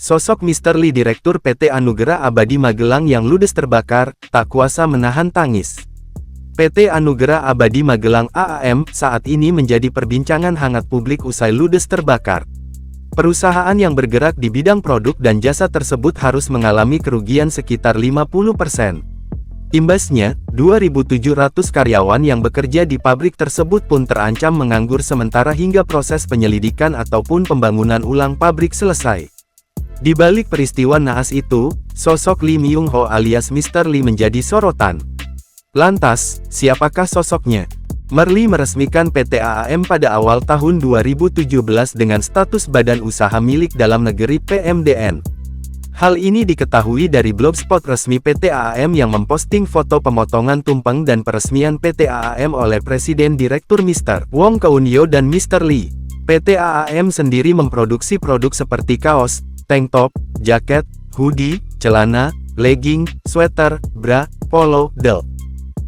Sosok Mr. Lee Direktur PT Anugerah Abadi Magelang yang ludes terbakar, tak kuasa menahan tangis. PT Anugerah Abadi Magelang AAM saat ini menjadi perbincangan hangat publik usai ludes terbakar. Perusahaan yang bergerak di bidang produk dan jasa tersebut harus mengalami kerugian sekitar 50%. Imbasnya, 2.700 karyawan yang bekerja di pabrik tersebut pun terancam menganggur sementara hingga proses penyelidikan ataupun pembangunan ulang pabrik selesai. Di balik peristiwa naas itu, sosok Lee Myung Ho alias Mr. Lee menjadi sorotan. Lantas, siapakah sosoknya? Lee meresmikan PT AAM pada awal tahun 2017 dengan status badan usaha milik dalam negeri (PMDN). Hal ini diketahui dari blogspot resmi PT AAM yang memposting foto pemotongan tumpeng dan peresmian PT AAM oleh Presiden Direktur Mr. Wong Keun-yeol dan Mr. Lee. PT AAM sendiri memproduksi produk seperti kaos, tank top, jaket, hoodie, celana, legging, sweater, bra, polo, del.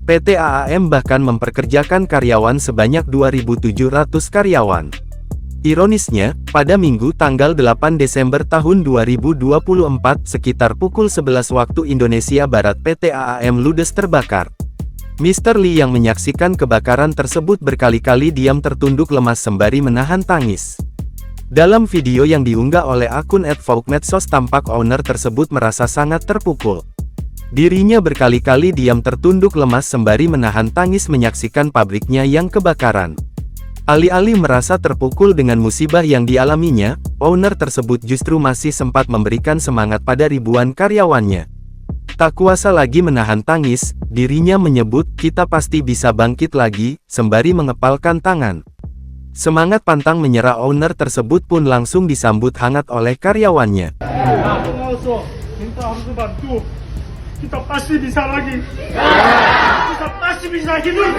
PT AAM bahkan memperkerjakan karyawan sebanyak 2.700 karyawan. Ironisnya, pada Minggu tanggal 8 Desember tahun 2024 sekitar pukul 11 waktu Indonesia Barat PT AAM ludes terbakar. Mr. Lee yang menyaksikan kebakaran tersebut berkali-kali diam tertunduk lemas sembari menahan tangis. Dalam video yang diunggah oleh akun @vlogmedsos tampak owner tersebut merasa sangat terpukul. Dirinya berkali-kali diam tertunduk lemas sembari menahan tangis menyaksikan pabriknya yang kebakaran. Alih-alih merasa terpukul dengan musibah yang dialaminya, owner tersebut justru masih sempat memberikan semangat pada ribuan karyawannya. Tak kuasa lagi menahan tangis, dirinya menyebut, "Kita pasti bisa bangkit lagi," sembari mengepalkan tangan. Semangat pantang menyerah owner tersebut pun langsung disambut hangat oleh karyawannya. Kita pasti bisa lagi. Kita pasti bisa hidup.